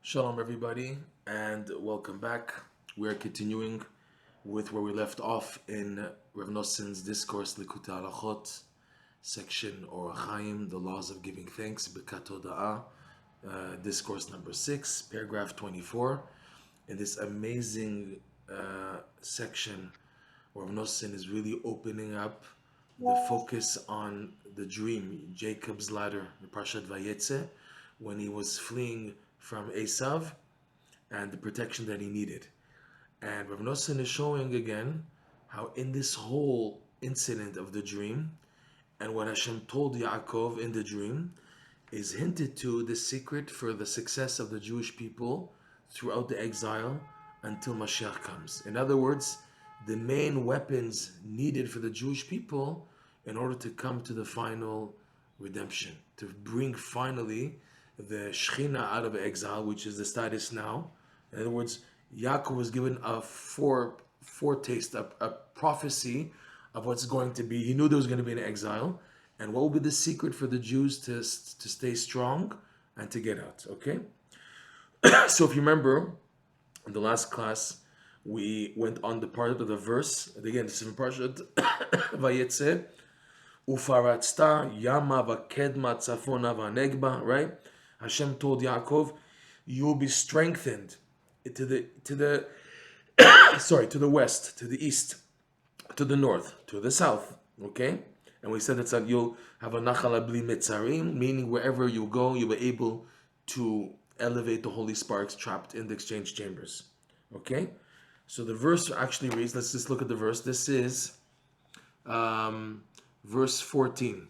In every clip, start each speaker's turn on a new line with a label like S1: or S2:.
S1: Shalom, everybody, and welcome back. We're continuing with where we left off in Rav Noson's discourse, Likutey Halakhot, section Orach Chaim, the laws of giving thanks, Hoda'ah, discourse number 6, paragraph 24. In this amazing section, Rav Noson is really opening up the focus on the dream, Jacob's ladder, the Parshat Vayetze, when he was fleeing from Esav and the protection that he needed. And Rav Noson is showing again how in this whole incident of the dream and what Hashem told Yaakov in the dream is hinted to the secret for the success of the Jewish people throughout the exile until Mashiach comes. In other words, the main weapons needed for the Jewish people in order to come to the final redemption, to bring finally the Shechina out of exile, which is the status now. In other words, Yaakov was given a foretaste, a prophecy of what's going to be. He knew there was going to be an exile, and what will be the secret for the Jews to stay strong and to get out. Okay, so if you remember, in the last class, we went on the part of the verse. Again, this is from Parshat Vayetze. Ufaratzta yama v'kedma tzafona v'negba. Right. Hashem told Yaakov, "You will be strengthened to the west, to the east, to the north, to the south." Okay, and we said that you'll have a nachala bli mitzarim, meaning wherever you go, you'll be able to elevate the holy sparks trapped in the exchange chambers. Okay, so the verse actually reads. Let's just look at the verse. This is verse 14.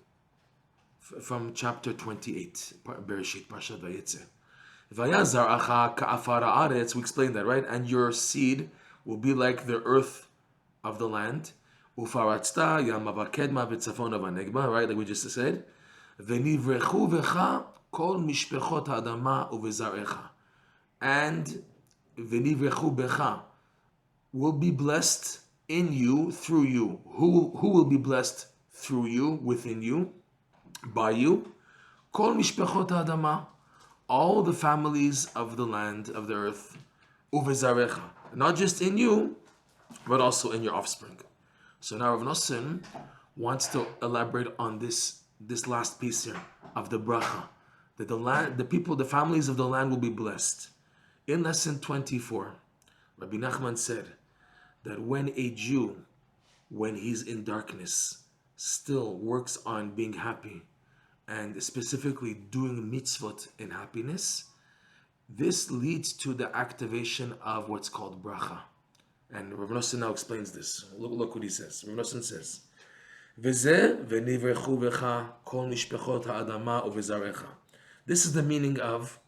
S1: From chapter 28, Bereshit, Parshat Vayetze. Vayazaracha ka'afara aretz, we explained that, right? And your seed will be like the earth of the land. Ufaratzta yama v'kedma v'tzafona v'negba, right? Like we just said. V'nivrechu v'cha kol mishpechot ha'adama uvezarecha. And v'nivrechu b'cha will be blessed in you, through you. Who will be blessed through you, within you? By you, Kol mishpechot ha'adama, all the families of the land, of the earth, uvezarecha, not just in you, but also in your offspring. So now Rav Noson wants to elaborate on this last piece here of the bracha, that the people, the families of the land will be blessed. In lesson 24, Rabbi Nachman said that when a Jew, when he's in darkness, still works on being happy, and specifically doing mitzvot in happiness, this leads to the activation of what's called bracha. And Rav Noson now explains this. Look what he says. Rav Noson says, "V'zeh v'nivrechu v'cha kol mishpechot ha'adama uvezarecha." This is the meaning of,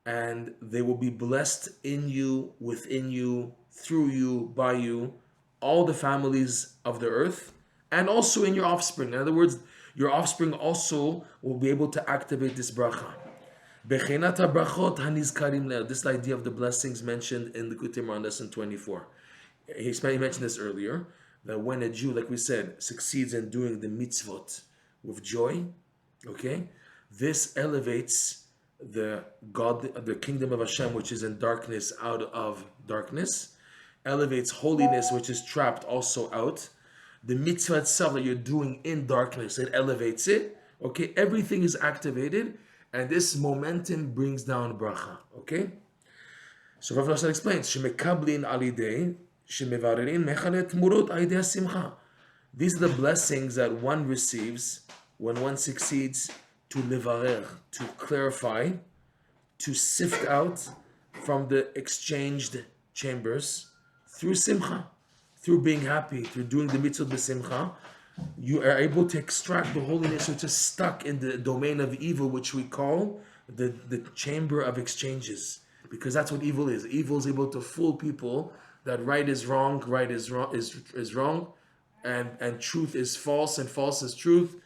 S1: and they will be blessed in you, within you, through you, by you, all the families of the earth, and also in your offspring. In other words, your offspring also will be able to activate this bracha. Bechinat brachot hanizkarim leh. This idea of the blessings mentioned in Likutey Moharan lesson 24. He mentioned this earlier, that when a Jew, like we said, succeeds in doing the mitzvot with joy, okay, this elevates the kingdom of Hashem, which is in darkness, out of darkness, elevates holiness, which is trapped, also out. The mitzvah itself that you're doing in darkness, it elevates it. Okay, everything is activated, and this momentum brings down bracha. Okay, so Rav Noson explains, "Shemekablin alidei shemevarerin mechalet murot aidei simcha." These are the blessings that one receives when one succeeds to levarer, to clarify, to sift out from the exchanged chambers through simcha. Through being happy, through doing the mitzvot b'simcha, you are able to extract the holiness which is stuck in the domain of evil, which we call the chamber of exchanges. Because that's what evil is. Evil is able to fool people that right is wrong, is wrong, and truth is false, and false is truth.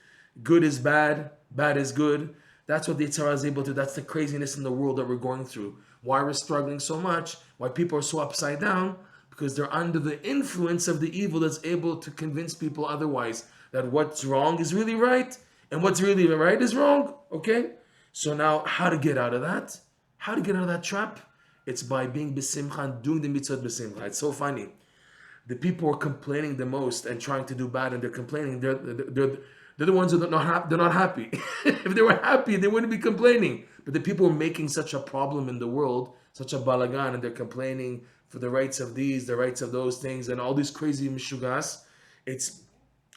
S1: Good is bad, bad is good. That's what the Yetzer Hara is able to. That's the craziness in the world that we're going through. Why we're struggling so much, why people are so upside down, because they're under the influence of the evil that's able to convince people otherwise, that what's wrong is really right, and what's really right is wrong. Okay? So now, how to get out of that? How to get out of that trap? It's by being besimcha and doing the mitzvot besimcha. It's so funny. The people who are complaining the most and trying to do bad, and they're complaining. They're the ones who they're not happy. If they were happy, they wouldn't be complaining. But the people who are making such a problem in the world, such a balagan, and they're complaining for the rights of these, the rights of those things, and all these crazy mishugas. It's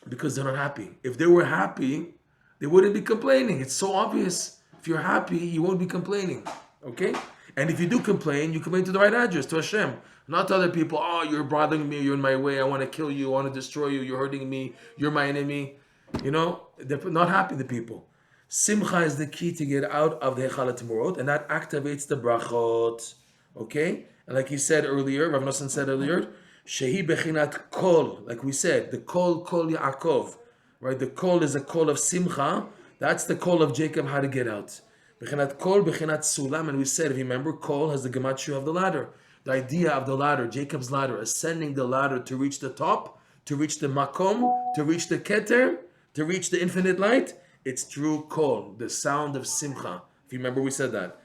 S1: because they're not happy. If they were happy, they wouldn't be complaining. It's so obvious. If you're happy, you won't be complaining. Okay? And if you do complain, you complain to the right address, to Hashem. Not to other people. Oh, you're bothering me, you're in my way, I want to kill you, I want to destroy you, you're hurting me, you're my enemy. You know, they're not happy, the people. Simcha is the key to get out of the Likutey Moharan, and that activates the brachot. Okay? And like he said earlier, Rav Nosson said earlier, Shehi bechinat kol, like we said, the kol Yaakov. Right? The kol is a kol of simcha. That's the kol of Jacob, how to get out. Bechinat kol, bechinat sulam, and we said, if you remember, kol has the gematria of the ladder. The idea of the ladder, Jacob's ladder, ascending the ladder to reach the top, to reach the makom, to reach the keter, to reach the infinite light, it's through kol, the sound of simcha. If you remember, we said that.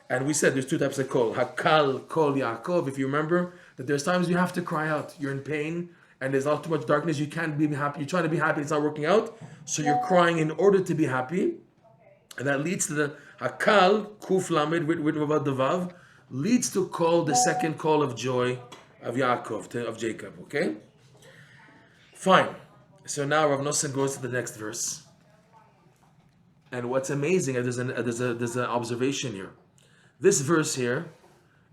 S1: And we said there's two types of kol. Hakal, kol, Yaakov. If you remember, that there's times you have to cry out. You're in pain, and there's not too much darkness. You can't be happy. You're trying to be happy. It's not working out. So you're crying in order to be happy. And that leads to the Hakal, Kuf Lamed, with Ravad Devav, leads to call, the second call of joy of Yaakov, of Jacob, okay? Fine. So now Rav Nosson goes to the next verse. And what's amazing, there's an observation here. This verse here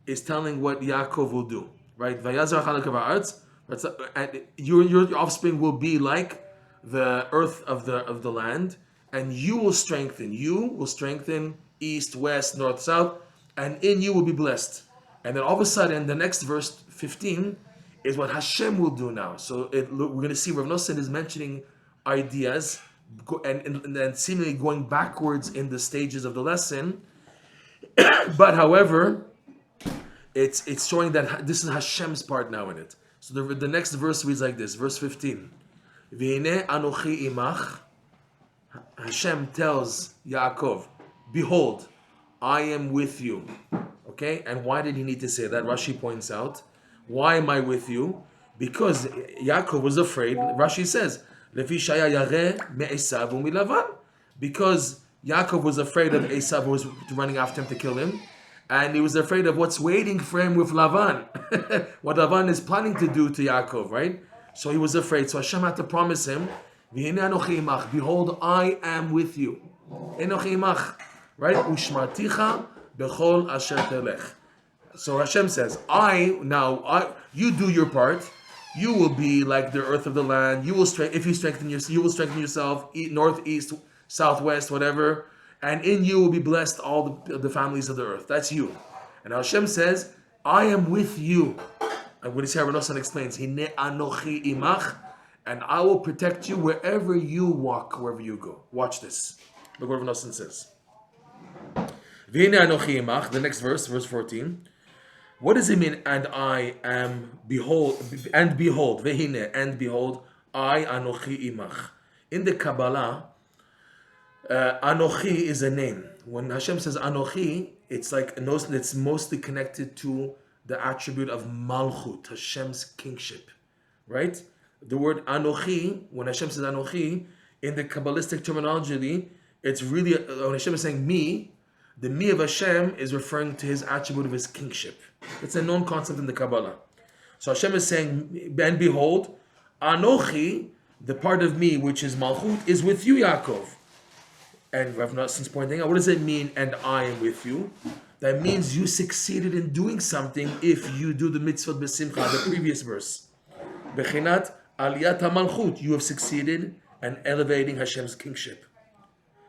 S1: is telling what Yaakov will do, right? Vayazar Halakhot, and your offspring will be like the earth of the land, and you will strengthen east, west, north, south, and in you will be blessed. And then all of a sudden, the next verse 15 is what Hashem will do now. So we're going to see Rav Nosson is mentioning ideas and seemingly going backwards in the stages of the lesson. But however, it's showing that this is Hashem's part now in it. So the next verse reads like this, verse 15. V'hinei anochi imach. Hashem tells Yaakov, behold, I am with you. Okay? And why did he need to say that? Rashi points out, why am I with you? Because Yaakov was afraid. Rashi says, Lefi shaya yareh me'esav u'milavan. Because Yaakov was afraid of Esav, who was running after him to kill him. And he was afraid of what's waiting for him with Lavan. What Lavan is planning to do to Yaakov, right? So he was afraid. So Hashem had to promise him, behold, I am with you. Enochi imach. Right? Ushmarticha bechol asher telech. So Hashem says, you do your part. You will be like the earth of the land. You will strengthen yourself, north, east, southwest, whatever. And in you will be blessed all the families of the earth. That's you. And Hashem says, I am with you. And when Rav Nosson explains, Hine anochi imach, and I will protect you wherever you walk, wherever you go. Watch this. Look what Rav Nosson says. V'hine anochi imach, the next verse 14. What does it mean, and I am, behold, v'hine, and behold, I anochi imach. In the Kabbalah, Anochi is a name. When Hashem says Anochi, it's mostly connected to the attribute of Malchut, Hashem's kingship, right? The word Anochi, when Hashem says Anochi, in the Kabbalistic terminology, it's really, when Hashem is saying me, the me of Hashem is referring to his attribute of his kingship. It's a known concept in the Kabbalah. So Hashem is saying, and behold, Anochi, the part of me which is Malchut, is with you, Yaakov. And Rav Nosson's pointing out, what does it mean, and I am with you? That means you succeeded in doing something if you do the Mitzvot b'simcha, the previous verse. Bechinat aliyat ha-malchut, you have succeeded in elevating Hashem's kingship.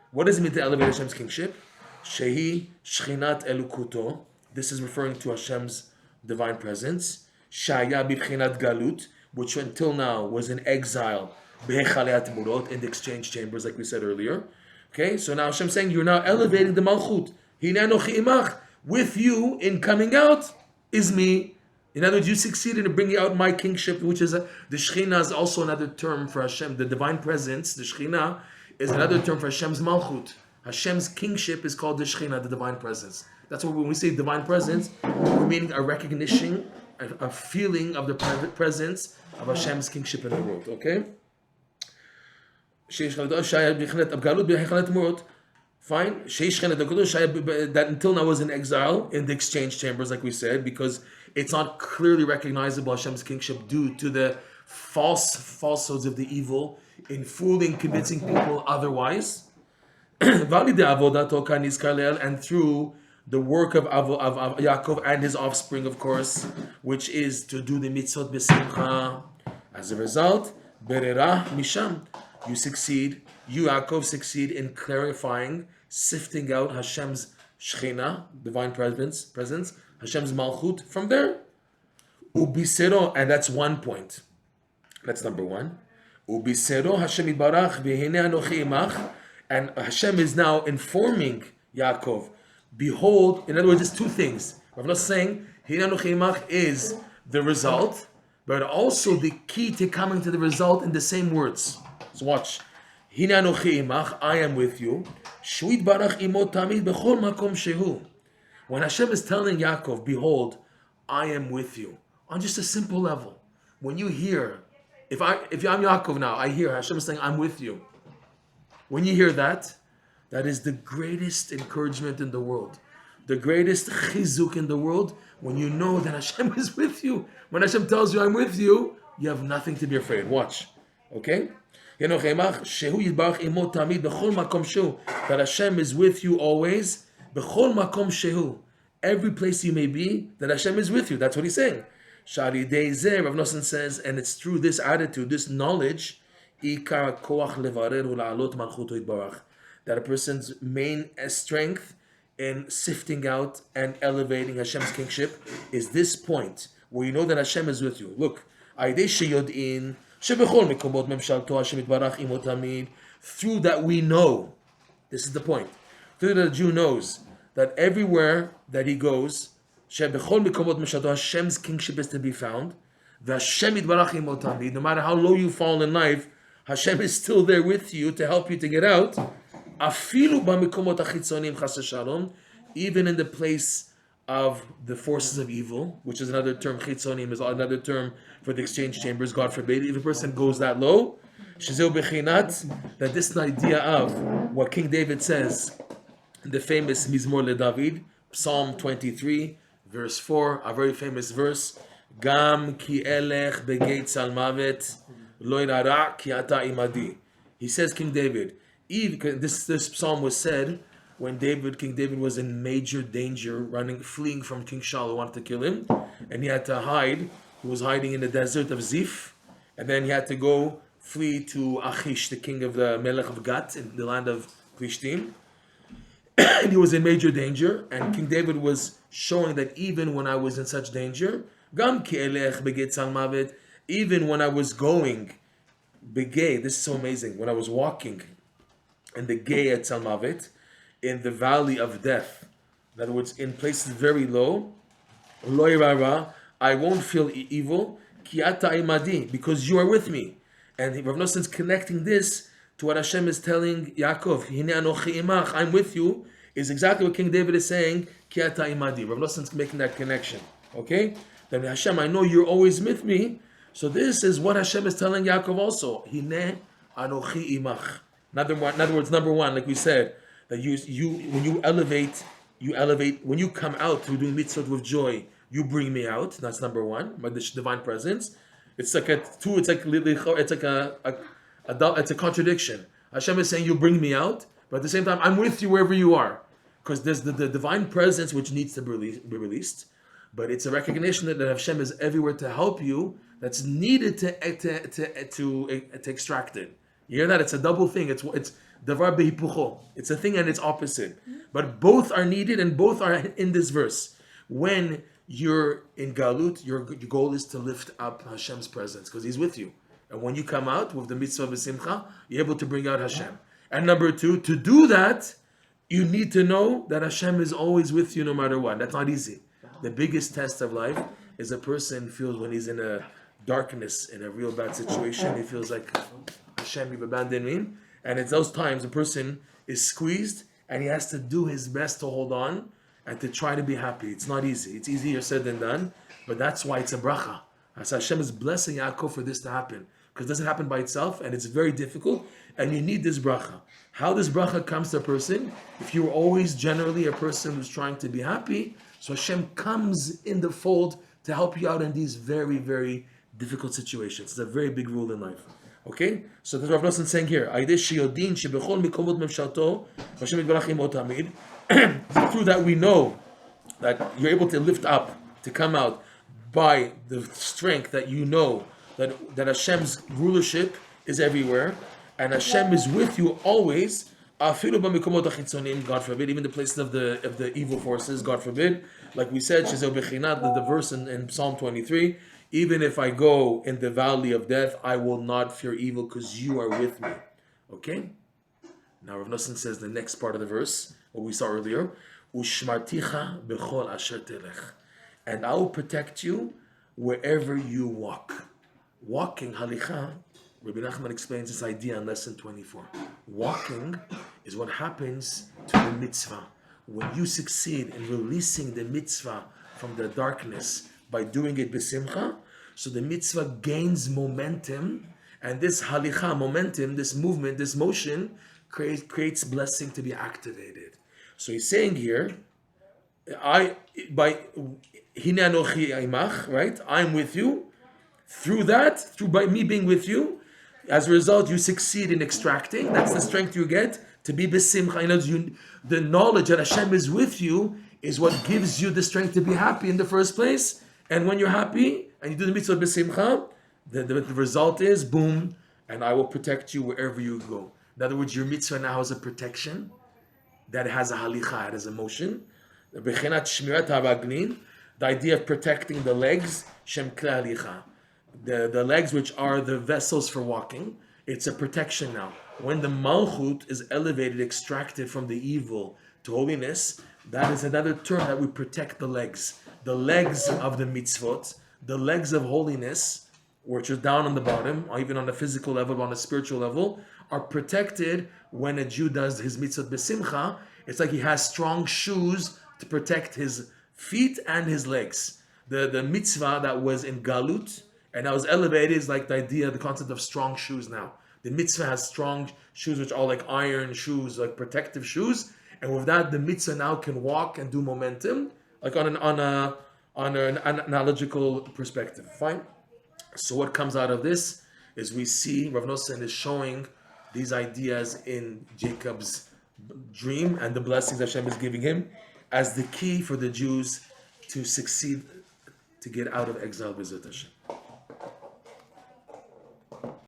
S1: What does it mean to elevate Hashem's kingship? Shehi shchinat elukuto, this is referring to Hashem's divine presence. Shaya b'chinat galut, which until now was in exile, b'hechalei ha-temurot, in the exchange chambers, like we said earlier. Okay, so now Hashem's saying you're now elevating the Malchut. Hinei anochi imach. With you in coming out is me. In other words, you succeeded in bringing out my kingship, which is the Shekhinah is also another term for Hashem. The divine presence, the Shekhinah, is another term for Hashem's Malchut. Hashem's kingship is called the Shekhinah, the divine presence. That's what when we say divine presence, we mean a recognition, a feeling of the presence of Hashem's kingship in the world. Okay? Fine. That until now was in exile in the exchange chambers, like we said, because it's not clearly recognizable Hashem's kingship due to the falsehoods of the evil in fooling, convincing people otherwise. And through the work of Yaakov and his offspring, of course, which is to do the Mitzvot b'simcha. As a result, bererah misham, you succeed, you Yaakov succeed in clarifying, sifting out Hashem's Shechina, divine presence, Hashem's Malchut from there. Ubisero, and that's one point. That's number one. Ubisero Hashem Yitbarach v'hine anochi imach, and Hashem is now informing Yaakov. Behold, in other words, it's two things. I'm not saying hine anochi imach is the result, but also the key to coming to the result in the same words. So watch. Hine anochi imach, I am with you. Shu yitbarach imo tamid bechol makom shehu. When Hashem is telling Yaakov, behold, I am with you, on just a simple level. When you hear, if I'm Yaakov now, I hear Hashem is saying, I'm with you. When you hear that, that is the greatest encouragement in the world. The greatest chizuk in the world, when you know that Hashem is with you. When Hashem tells you, I'm with you, you have nothing to be afraid. Watch. Okay? That Hashem is with you always. B'chol makom shehu. Every place you may be, that Hashem is with you. That's what he's saying. Shari Deizeh, Rav Nosson says, and it's through this attitude, this knowledge, ikar koach levarer ula'alot malchuto yitbarach, that a person's main strength in sifting out and elevating Hashem's kingship is this point, where you know that Hashem is with you. Look, aidei sheyodin shebechol mekomot memshalto Hashem yitbarach imo tamid. Through that we know, this is the point, through that the Jew knows that everywhere that he goes, Hashem's kingship is to be found. No matter how low you fall in life, Hashem is still there with you to help you to get out. Even in the place of the forces of evil, which is another term, chitzonim is another term for the exchange chambers, God forbid. If a person goes that low, that this idea of what King David says, the famous Mizmor LeDavid, Psalm 23, verse 4, a very famous verse, Gam ki elech begeit salmavet lo irara ki ata imadi. He says, King David, this psalm was said when King David was in major danger, fleeing from King Shaul who wanted to kill him, and he had to hide. He was hiding in the desert of Ziph, and then he had to go flee to Achish, the king of the Melech of Gat, in the land of Plishtim. And he was in major danger, and King David was showing that even when I was in such danger, Gam ki elech begeit salmavet, even when I was going, begei, this is so amazing, when I was walking in the gei at salmavet, in the valley of death, in other words, in places very low, lo irara, I won't feel evil, ki ata imadi, because you are with me. And Rav Nosson's connecting this to what Hashem is telling Yaakov, Hine anochi imach, I'm with you, is exactly what King David is saying, Ki ata imadi. Rav Nosson's making that connection. Okay? Then Hashem, I know you're always with me. So this is what Hashem is telling Yaakov also. Hine anochi imach. In other words, number one, like we said, that you when you elevate, when you come out through doing mitzvot with joy, you bring me out. That's number one, by the divine presence. It's like it's a contradiction. Hashem is saying, you bring me out, but at the same time, I'm with you wherever you are. Because there's the divine presence which needs to be released. But it's a recognition that Hashem is everywhere to help you, that's needed to extract it. You hear that? It's a double thing. It's davar behipucho. It's a thing and its opposite. But both are needed and both are in this verse. When you're in Galut, your goal is to lift up Hashem's presence because He's with you. And when you come out with the Mitzvah b'simcha, you're able to bring out Hashem. And number two, to do that, you need to know that Hashem is always with you no matter what. That's not easy. The biggest test of life is a person feels when he's in a darkness, in a real bad situation, he feels like, Hashem, you've abandoned me. And it's those times a person is squeezed and he has to do his best to hold on. and to try to be happy. It's not easy. It's easier said than done, but that's why it's a bracha. As Hashem is blessing Yaakov for this to happen, because it doesn't happen by itself, and it's very difficult, and you need this bracha. How this bracha comes to a person, if you're always generally a person who's trying to be happy, so Hashem comes in the fold to help you out in these very, very difficult situations. It's a very big rule in life. Okay? So that's what Rav Nosson saying here. Through that we know that you're able to lift up, to come out by the strength that you know that Hashem's rulership is everywhere, and Hashem is with you always. God forbid, even the places of the evil forces, God forbid. Like we said, the verse in Psalm 23, even if I go in the valley of death, I will not fear evil because you are with me. Okay? Now Rav Nosson says the next part of the verse, what we saw earlier, Ushmarticha bechol asher telech, and I will protect you wherever you walk. Walking, halicha, Rabbi Nachman explains this idea in lesson 24. Walking is what happens to the mitzvah. When you succeed in releasing the mitzvah from the darkness by doing it b'simcha, so the mitzvah gains momentum, and this halicha, momentum, this movement, this motion, creates blessing to be activated. So he's saying here, right? I'm with you. Through that, by me being with you, as a result, you succeed in extracting. That's the strength you get to be b'simcha. The knowledge that Hashem is with you is what gives you the strength to be happy in the first place. And when you're happy and you do the mitzvah b'simcha, the result is boom, and I will protect you wherever you go. In other words, your mitzvah now has a protection that has a halicha, it has a motion. The idea of protecting the legs, shem kla halicha. The legs, which are the vessels for walking, it's a protection now. When the malchut is elevated, extracted from the evil to holiness, that is another term that we protect the legs. The legs of the mitzvot, the legs of holiness, which are down on the bottom, or even on a physical level, on a spiritual level, are protected when a Jew does his mitzvot b'simcha. It's like he has strong shoes to protect his feet and his legs. The mitzvah that was in galut and that was elevated is like the idea, the concept of strong shoes now. The mitzvah has strong shoes, which are like iron shoes, like protective shoes. And with that, the mitzvah now can walk and do momentum, like on an analogical perspective. Fine? So what comes out of this is we see Rav Nosson is showing these ideas in Jacob's dream and the blessings Hashem is giving him as the key for the Jews to succeed, to get out of exile, B'ezrat Hashem.